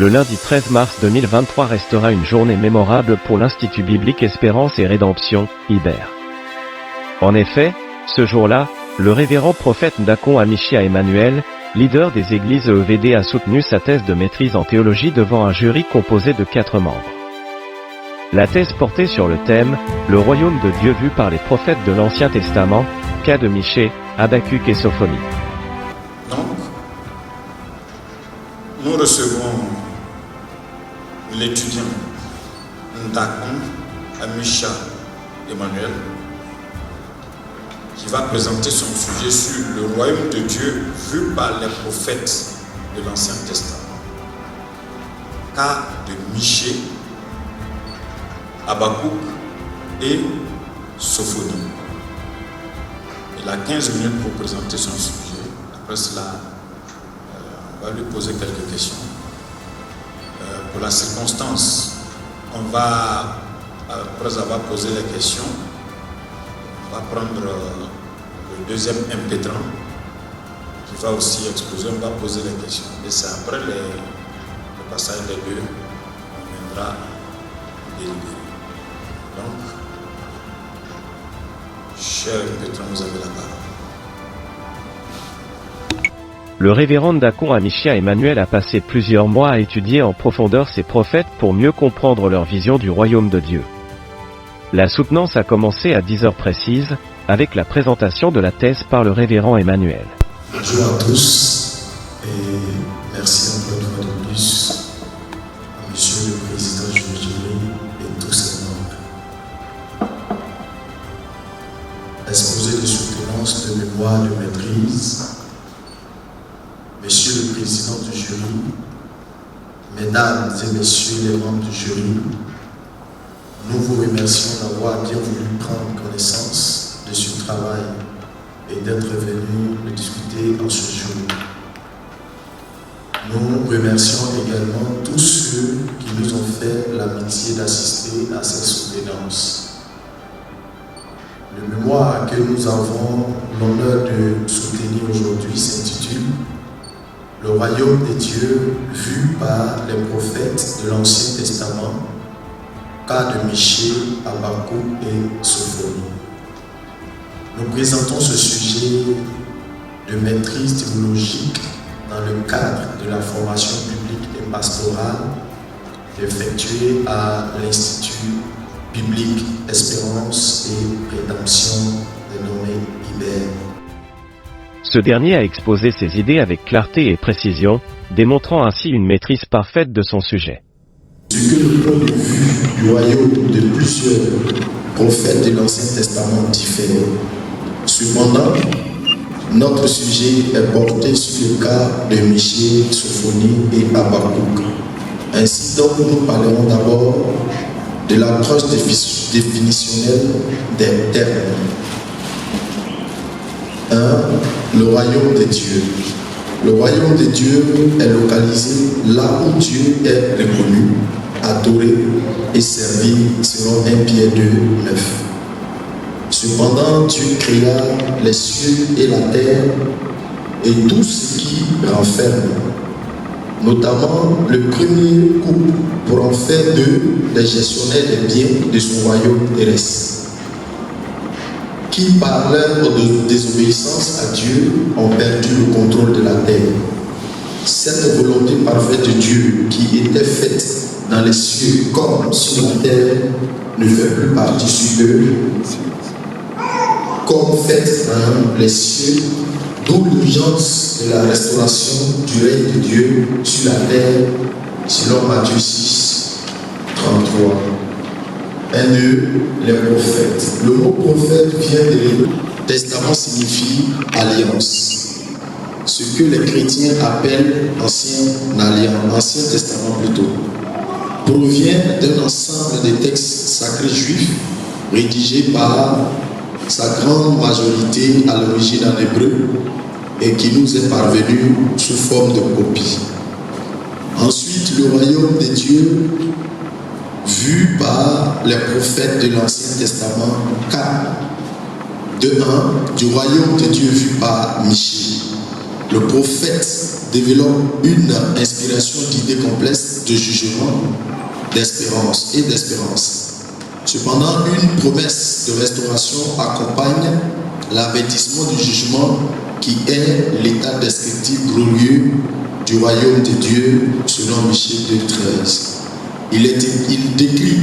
le lundi 13 mars 2023 restera une journée mémorable pour l'Institut biblique Espérance et Rédemption, IBER. En effet, ce jour-là, le révérend prophète Ndakon Amichia Emmanuel, leader des églises EEVD, a soutenu sa thèse de maîtrise en théologie devant un jury composé de 4 membres. La thèse portait sur le thème « Le royaume de Dieu vu par les prophètes de l'Ancien Testament », cas de Michée, Habacuc et Sophonie. Donc, nous recevons l'étudiant Ndakon Amichia Emmanuel qui va présenter son sujet sur le royaume de Dieu vu par les prophètes de l'Ancien Testament. Cas de Michée, Habacuc et Sophonie. Il a 15 minutes pour présenter son sujet. Après cela, on va lui poser quelques questions. Pour la circonstance, après avoir posé les questions, on va prendre le deuxième impétrant qui va aussi exposer, on va poser les questions. Et c'est après le passage des deux, on viendra délibérer. Donc, cher impétrant, vous avez la parole. Le révérend Ndakon Amichia Emmanuel a passé plusieurs mois à étudier en profondeur ces prophètes pour mieux comprendre leur vision du royaume de Dieu. La soutenance a commencé à 10 heures précises, avec la présentation de la thèse par le révérend Emmanuel. Bonjour à tous et merci encore une fois de plus à Monsieur le Président Jules et tous ses membres. Exposé de soutenance de mémoire de maîtrise, Monsieur le Président du jury, Mesdames et Messieurs les membres du jury, nous vous remercions d'avoir bien voulu prendre connaissance de ce travail et d'être venus le discuter en ce jour. Nous remercions également tous ceux qui nous ont fait l'amitié d'assister à cette soutenance. Le mémoire que nous avons l'honneur de soutenir aujourd'hui s'intitule « Le royaume des dieux vu par les prophètes de l'Ancien Testament », cas de Michée, Habacuc et Sophonie. Nous présentons ce sujet de maîtrise théologique dans le cadre de la formation publique et pastorale effectuée à l'Institut biblique Espérance et Rédemption dénommé IBER. Ce dernier a exposé ses idées avec clarté et précision, démontrant ainsi une maîtrise parfaite de son sujet. Ce que le point de vue du royaume de plusieurs prophètes de l'Ancien Testament diffère. Cependant, notre sujet est porté sur le cas de Michée, Sophonie et Habacuc. Ainsi donc, nous parlerons d'abord de l'approche définitionnelle des termes. 1. Le royaume des dieux. Le royaume des dieux est localisé là où Dieu est reconnu, adoré et servi selon 1 Pierre 2, 9. Cependant, Dieu créa les cieux et la terre et tout ce qui renferme, notamment le premier couple pour en faire d'eux les gestionnaires des biens de son royaume terrestre, qui par leur désobéissance à Dieu ont perdu le contrôle de la terre. Cette volonté parfaite de Dieu qui était faite dans les cieux comme sur la terre ne fait plus partie sur eux, comme faite dans les cieux, d'où l'urgence de la restauration du règne de Dieu sur la terre, selon Matthieu 6, 33. Les prophètes. Le mot prophète vient de l'hébreu. Testament signifie alliance. Ce que les chrétiens appellent Ancien Testament plutôt, provient d'un ensemble de textes sacrés juifs rédigés par sa grande majorité à l'origine en hébreu et qui nous est parvenu sous forme de copie. Ensuite, le royaume des dieux vu par les prophètes de l'Ancien Testament, cas de 1 du royaume de Dieu vu par Michée. Le prophète développe une inspiration d'idées complexes, de jugement, d'espérance et d'espérance. Cependant, une promesse de restauration accompagne l'avertissement du jugement qui est l'état descriptif glorieux du royaume de Dieu selon Michée 2,13. Il décrit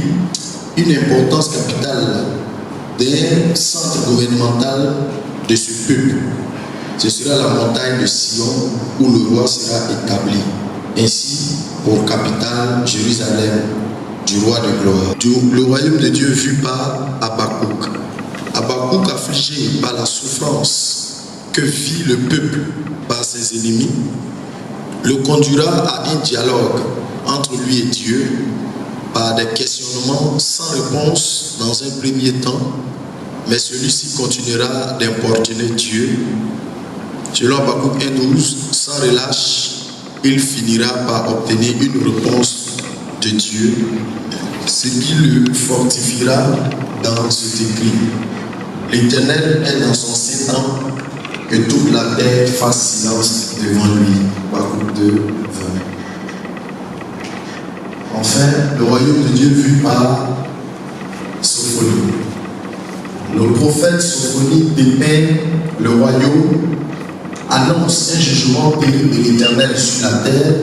une importance capitale d'un centre gouvernemental de ce peuple. Ce sera la montagne de Sion où le roi sera établi. Ainsi, pour capitale, Jérusalem, du roi de gloire. Le royaume de Dieu vu par Habakkuk. Habakkuk, affligé par la souffrance que vit le peuple par ses ennemis, le conduira à un dialogue entre lui et Dieu par des questionnements sans réponse dans un premier temps, mais celui-ci continuera d'importuner Dieu. Selon Habakkuk 1,12, sans relâche, il finira par obtenir une réponse de Dieu, ce qui le fortifiera dans cet écrit. L'Éternel est dans son saint temple, que toute la terre fasse silence devant lui. Habakkuk 2, 20. Enfin, le royaume de Dieu vu par Sophonie. Le prophète Sophonie dépeint le royaume, annonce un jugement terrible de l'Éternel sur la terre,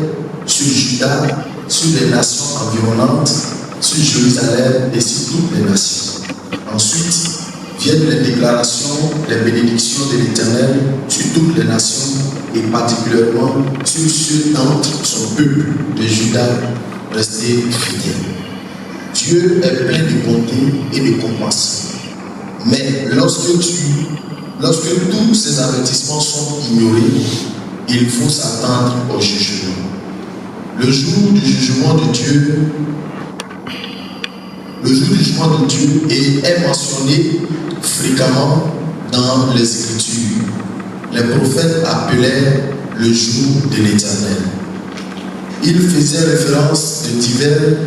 sur Juda, sur les nations environnantes, sur Jérusalem et sur toutes les nations. Ensuite viennent les déclarations, les bénédictions de l'Éternel sur toutes les nations et particulièrement sur ceux d'entre son peuple de Juda restés fidèles. Dieu est plein de bonté et de compassion. Mais lorsque tous ces avertissements sont ignorés, il faut s'attendre au jugement. Le jour du jugement de Dieu est mentionné fréquemment dans les Écritures. Les prophètes appelaient le jour de l'Éternel. Ils faisaient référence de divers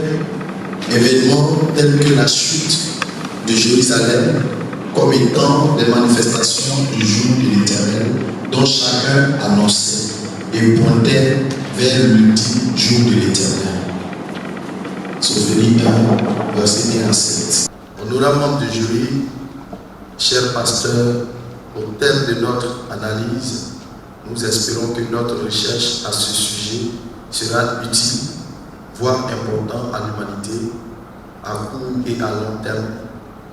événements tels que la chute de Jérusalem comme étant des manifestations du jour de l'Éternel dont chacun annonçait et pointait vers le dit jour de l'Éternel. Sophonie 1, verset 1 à 7. Honorable membre de jury, cher pasteur, au terme de notre analyse, nous espérons que notre recherche à ce sujet sera utile, voire important à l'humanité, à court et à long terme.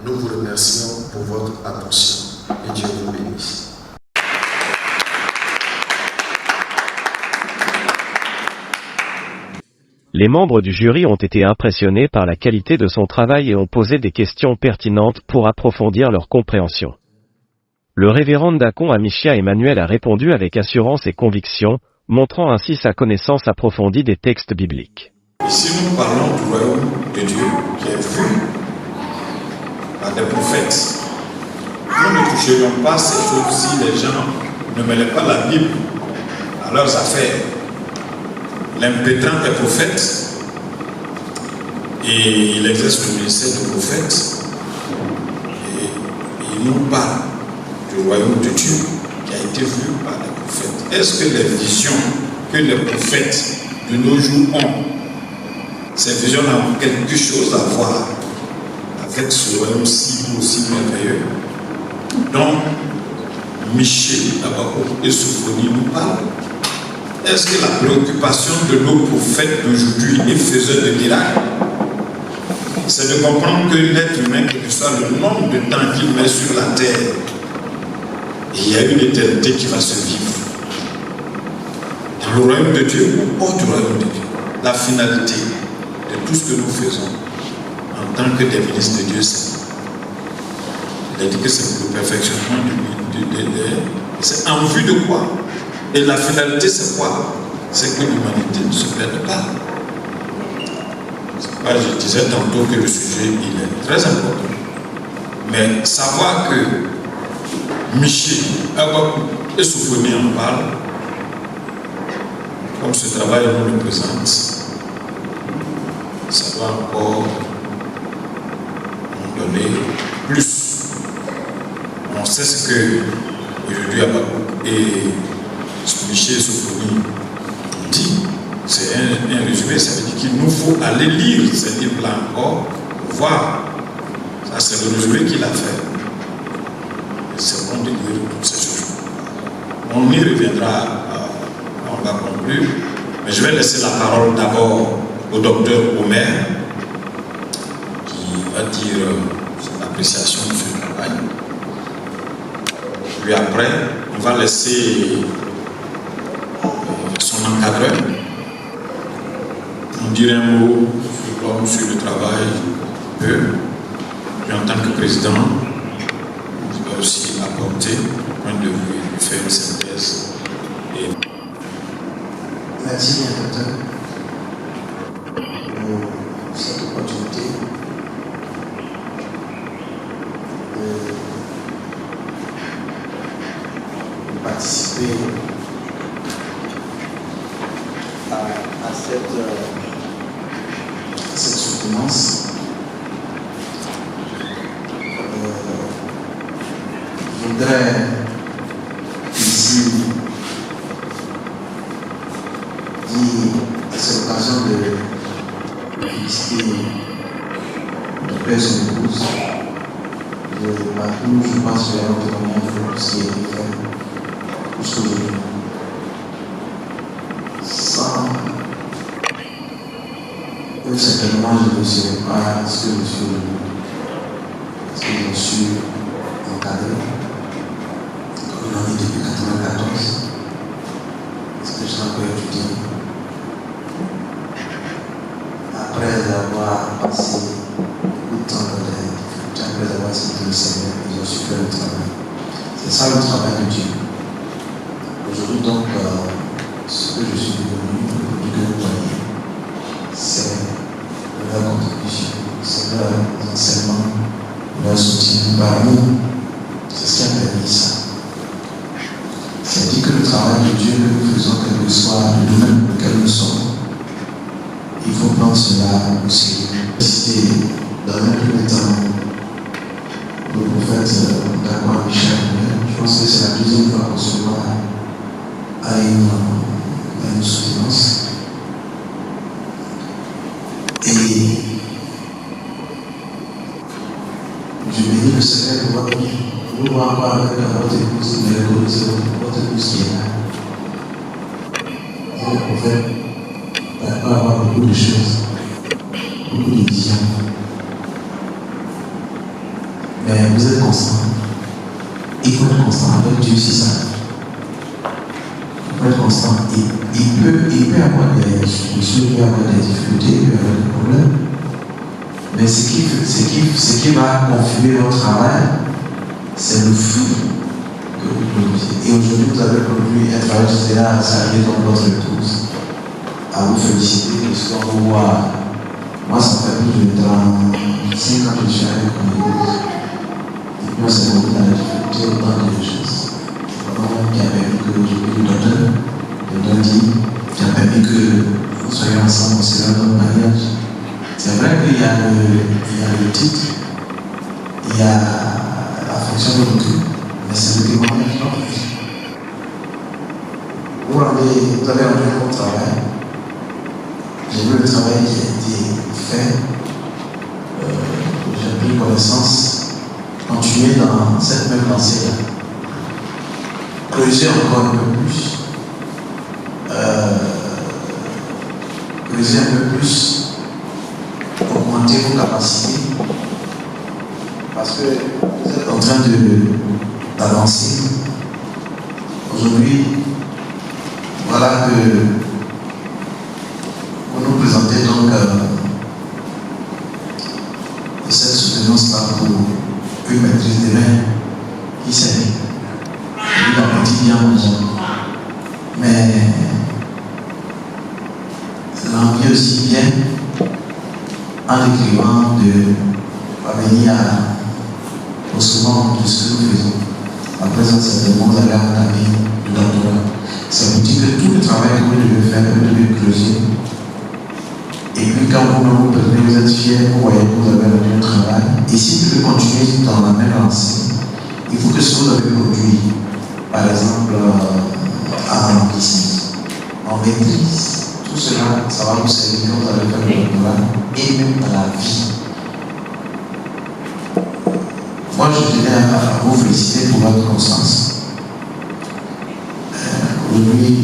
Nous vous remercions pour votre attention et Dieu vous bénisse. Les membres du jury ont été impressionnés par la qualité de son travail et ont posé des questions pertinentes pour approfondir leur compréhension. Le révérend Dacon Amichia Emmanuel a répondu avec assurance et conviction, montrant ainsi sa connaissance approfondie des textes bibliques. Ici, nous parlons du royaume de Dieu qui est vu par des prophètes. Nous ne toucherons pas ces choses si les gens ne mêlent pas la Bible à leurs affaires. L'impétrant est prophète et il exerce le ministère de prophète et il nous parle du royaume de Dieu qui a été vu par les prophètes. Est-ce que les visions que les prophètes de nos jours ont, ces visions ont quelque chose à voir avec ce royaume si beau, si merveilleux dont Michée, Habakkuk et Sophonie nous parlent? Est-ce que la préoccupation de nos prophètes d'aujourd'hui et faiseurs de miracles, c'est de comprendre que l'être humain, quel que soit le nombre de temps qu'il met sur la terre, il y a une éternité qui va se vivre dans le royaume de Dieu ou hors du royaume de Dieu? La finalité de tout ce que nous faisons en tant que des ministres de Dieu, il a dit que c'est pour le perfectionnement c'est en vue de quoi? Et la finalité, c'est quoi? C'est que l'humanité ne se perde pas. Je disais tantôt que le sujet, il est très important. Mais savoir que Michée, Habakkuk et Sophonie en parlent, comme ce travail nous le présente, ça va encore nous donner plus. On sait ce que aujourd'hui Habakkuk et Michée et Sophonie dit, c'est un résumé, ça veut dire qu'il nous faut aller lire ces livres-là encore, voir. Ça, c'est le résumé qu'il a fait. Et c'est bon de lire toutes ces choses. On y reviendra, on va conclure. Mais je vais laisser la parole d'abord au docteur Omer, qui va dire son appréciation de ce travail. Puis après, on va laisser son encadreur nous dire un mot sur l'homme, sur le travail, puis en tant que président, je vais aussi apporter un point de vue et faire une synthèse. Merci, docteur, pour cette opportunité de participer à cette soutenance. Je voudrais ici dire à cette occasion de féliciter mon père et son épouse. Maintenant, je pense que notre moyen de ce qui a été fait jusqu'aujourd'hui. Sans eux, certainement, je ne serais pas ce que je suis aujourd'hui. Parce que je suis encadré. On en est depuis 1994. Parce que je suis encore étudiant. Après avoir passé beaucoup de temps dans les difficultés, après avoir cité le Seigneur, ils ont su faire le travail. C'est ça le travail de Dieu. Aujourd'hui, donc, ce que je suis devenu, le que vous voyez, c'est leur contribution, c'est leur enseignement, leur soutien par nous. C'est ce qui a permis ça. C'est-à-dire que le travail de Dieu que nous faisons, quel que soit le domaine dans lequel nous sommes, il faut prendre cela au sérieux. C'était dans un premier temps le prophète D'accord Michel. Je pense que c'est la deuxième fois qu'on se voit à une soutenance. Et je bénis le Seigneur de votre vie. Vous voir encore avec votre épouse, mais votre épouse qui est là. Et le prophète va avoir beaucoup de choses, beaucoup de visions. Mais vous êtes constant. Il faut être constant avec Dieu, c'est ça. Il faut être constant. Il peut avoir des soucis, il peut avoir des difficultés, il peut avoir des problèmes. Mais ce qui va confirmer votre travail, c'est le fruit que vous produisez. Et aujourd'hui, vous avez produit un travail qui est là à saluer dans votre épouse. À vous féliciter, parce qu'on vous voit. Moi, ça fait plus de 35 ans que je suis avec mon épouse. Et puis, on s'est rendu dans la difficulté autant de choses. Vraiment, qui a permis que aujourd'hui, le docteur dit, qui a permis que nous soyons ensemble aussi dans notre mariage. C'est vrai qu'il y a le titre, il y a la fonction de l'autre, mais c'est le témoignage de notre vie. Vous avez rendu un bon travail. J'ai vu le travail qui a été fait. J'ai pris connaissance. Continuer dans cette même lancée-là. Creuser encore un peu plus. Creuser un peu plus. Augmenter vos capacités. Parce que vous êtes en train d'avancer. Aujourd'hui, voilà que vous nous présentez donc cette soutenance-là pour une maîtrise des mains qui sait. Il a petit bien besoin. Mais l'envie aussi vient en écrivant de parvenir au second de ce que nous faisons. À présent, certainement, vous allez entamer le doctorat. Ça vous dit que tout le travail que vous devez faire, vous devez creuser. Et puis, quand vous prenez, vous êtes fiers, vous voyez que vous avez rendu un travail. Et si vous devez continuer dans la même lancée, il faut que ce que vous avez produit, par exemple, en business, on maîtrise tout cela, ça va nous servir quand vous allez faire le doctorat et même dans la vie. Moi, je tenais à vous féliciter pour votre constance. Aujourd'hui,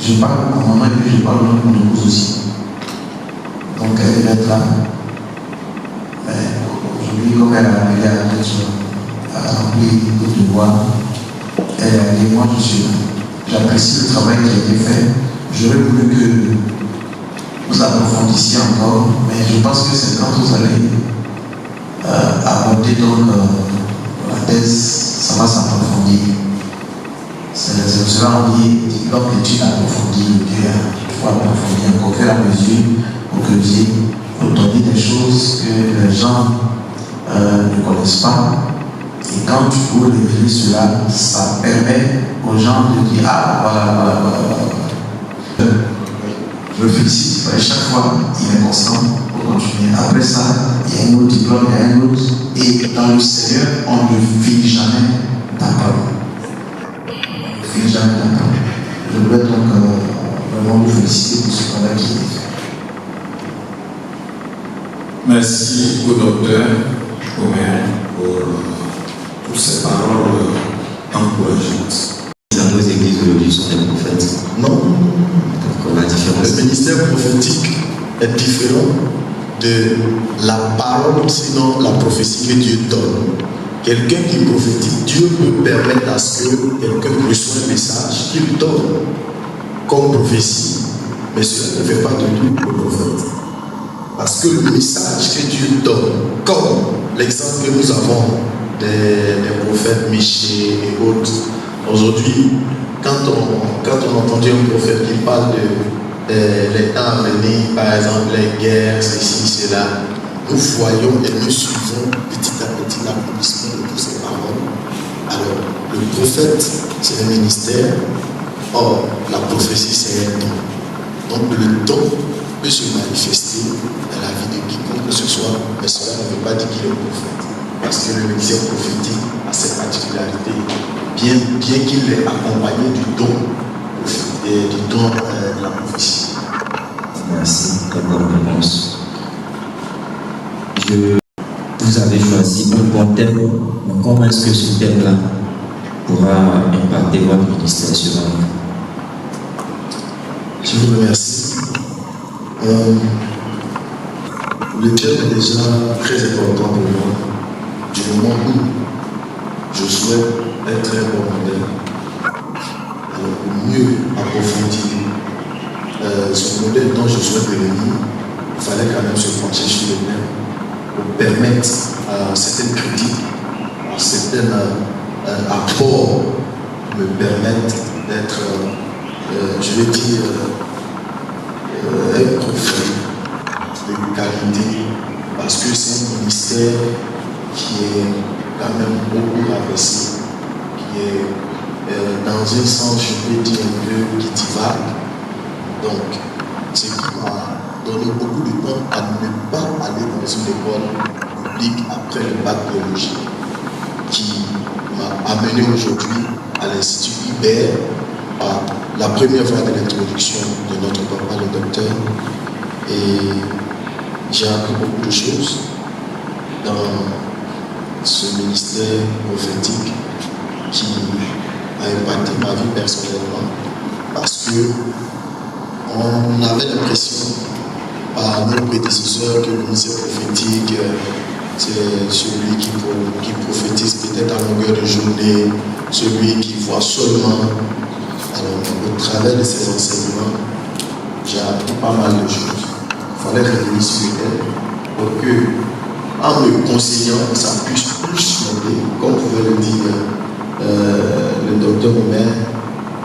je parle à maman et puis je parle de mon épouse aussi. Donc, elle va être là. Aujourd'hui, comme elle a arrivé à remplir d'autres devoirs, elle est allée, moi je suis là. J'apprécie le travail qui a été fait. J'aurais voulu que vous approfondissiez encore, mais je pense que c'est quand vous allez aborder donc la thèse, ça va s'approfondir. C'est cela on dit, donc l'étude approfondie, il faut approfondir encore, faire à mesure pour que vous ayez entendu des choses que les gens ne connaissent pas. Et quand vous révélez cela, ça permet aux gens de dire ah voilà. Je le félicite, chaque fois il est constant pour continuer. Après ça, il y a un autre diplôme, il y a un autre. Et dans le Seigneur, on ne finit jamais d'apprendre. On ne finit jamais d'apprendre. Je voudrais donc vraiment vous féliciter pour ce travail qui est fait. Merci au docteur Omer pour ces paroles encourageantes. Dans nos églises aujourd'hui sont des prophètes. Non. Donc la différence. Le ministère prophétique est différent de la parole, sinon la prophétie que Dieu donne. Quelqu'un qui prophétise, Dieu peut permettre à ce que quelqu'un reçoive un message qu'il donne comme prophétie. Mais cela ne fait pas de lui le prophète. Parce que le message que Dieu donne, comme l'exemple que nous avons des prophètes Michée et autres, aujourd'hui, quand on entendait un prophète qui parle de les temps à venir, par exemple les guerres, ceci, cela, nous voyons et nous suivons petit à petit l'accomplissement de toutes ces paroles. Alors, le prophète, c'est un ministère, or la prophétie, c'est un don. Donc le don peut se manifester dans la vie de quiconque que ce soit, mais cela ne veut pas dire qu'il est prophète. Parce que le ministère prophétique a cette particularité, bien qu'il est accompagné du don de la prophétie. Merci, très bonne réponse. Vous avez choisi un bon thème, mais comment est-ce que ce thème-là pourra impacter votre ministère sur la vie? Je vous remercie. Le thème est déjà très important pour moi, du moment où je souhaite être un bon modèle. Alors, pour mieux approfondir ce modèle dont je souhaite devenir, il fallait quand même se pencher sur le thème pour permettre à certaines critiques, à certains apports me permettre d'être, je vais dire, un prophète de qualité, parce que c'est un ministère qui est quand même beaucoup abaissé, qui est dans un sens, je peux dire, un peu qui divague. Donc, ce qui m'a donné beaucoup de temps à ne pas aller dans une école publique après le bac biologie, qui m'a amené aujourd'hui à l'Institut Ibert, à la première fois de l'introduction de notre papa, le docteur, et j'ai appris beaucoup de choses dans ce ministère prophétique qui a impacté ma vie personnellement, parce que on avait l'impression par nos prédécesseurs que le ministère prophétique c'est celui qui prophétise peut-être à longueur de journée, celui qui voit seulement. Alors, au travers de ces enseignements, j'ai appris pas mal de choses. Il fallait revenir sur elle pour que, en me conseillant, ça puisse plus m'aider, comme pouvait le dire le docteur Omer,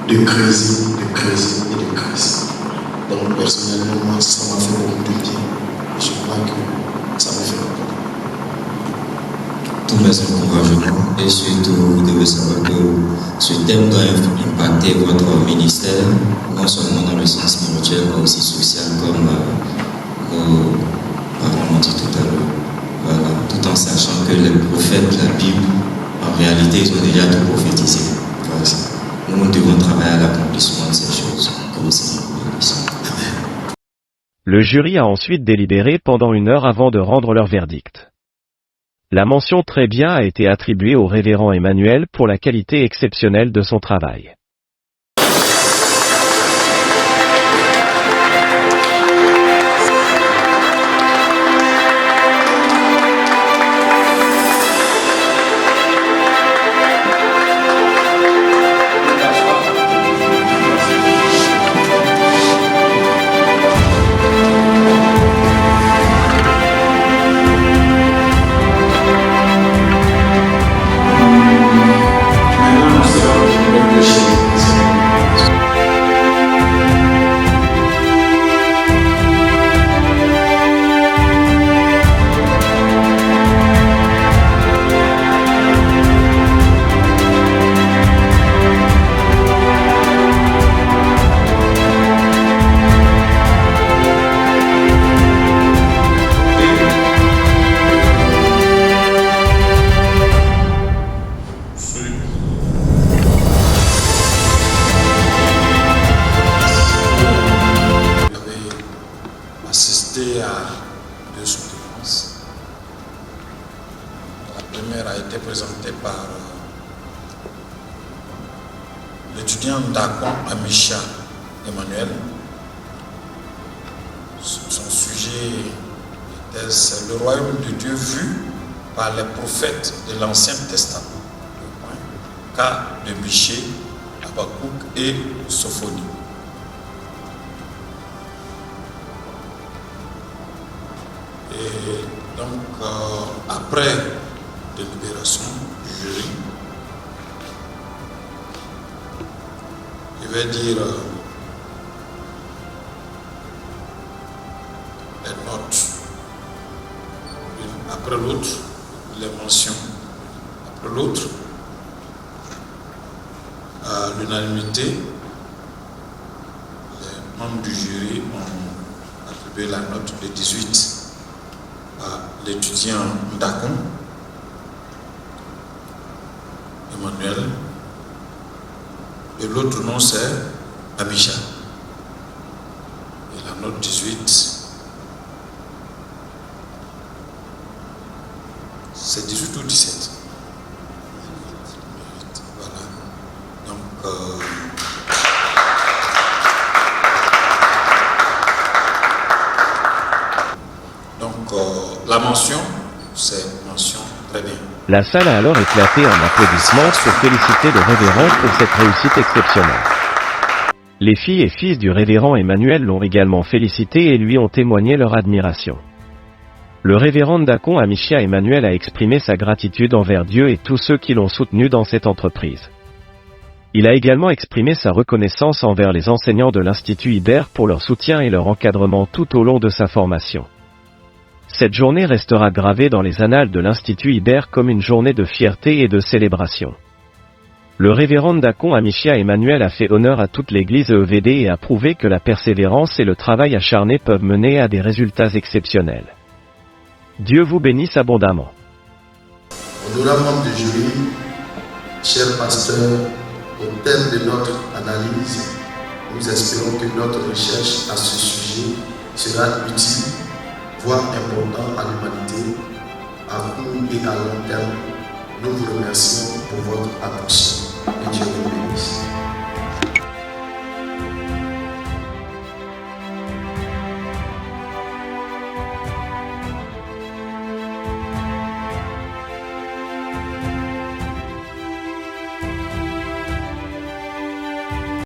de creuser et de creuser. Donc, personnellement, moi, ça m'a fait beaucoup de bien. Et je crois que ça m'a fait beaucoup. Tout mes encouragements, et surtout vous devez savoir que ce thème doit impacter votre ministère, non seulement dans le sens spirituel, mais aussi social, comme nous avons dit tout à l'heure. Voilà. Tout en sachant que les prophètes, la Bible, en réalité, ils ont déjà tout prophétisé. Voilà. Nous devons travailler à l'accomplissement de ces choses, comme c'est. Le jury a ensuite délibéré pendant 1 heure avant de rendre leur verdict. La mention très bien a été attribuée au révérend Emmanuel pour la qualité exceptionnelle de son travail. Assisté à 2 soutenances. La première a été présentée par l'étudiant Ndakon Amisha Emmanuel. Son sujet de thèse, c'est le royaume de Dieu vu par les prophètes de l'Ancien Testament. Cas de Michée, Habakkuk et Sophonie. Et donc, après délibération du jury, je vais dire les notes, l'une après l'autre, les mentions, après l'autre, à l'unanimité, les membres du jury ont attribué la note de 18 à l'étudiant Ndakon Emmanuel, et l'autre nom c'est Amisha. Et la note 18, c'est 18 ou 17. Voilà. Donc, la mention, c'est mention très bien. La salle a alors éclaté en applaudissements pour féliciter le révérend pour cette réussite exceptionnelle. Les filles et fils du révérend Emmanuel l'ont également félicité et lui ont témoigné leur admiration. Le révérend Ndakon Amisha Emmanuel a exprimé sa gratitude envers Dieu et tous ceux qui l'ont soutenu dans cette entreprise. Il a également exprimé sa reconnaissance envers les enseignants de l'Institut Ibert pour leur soutien et leur encadrement tout au long de sa formation. Cette journée restera gravée dans les annales de l'Institut Ibert comme une journée de fierté et de célébration. Le révérend Ndakon Amisha Emmanuel a fait honneur à toute l'Église EVD et a prouvé que la persévérance et le travail acharné peuvent mener à des résultats exceptionnels. Dieu vous bénisse abondamment. Honorables membres du jury, chers pasteurs, au terme de notre analyse, nous espérons que notre recherche à ce sujet sera utile, voire important à l'humanité, à court et à long terme. Nous vous remercions pour votre attention. Et Dieu vous bénisse.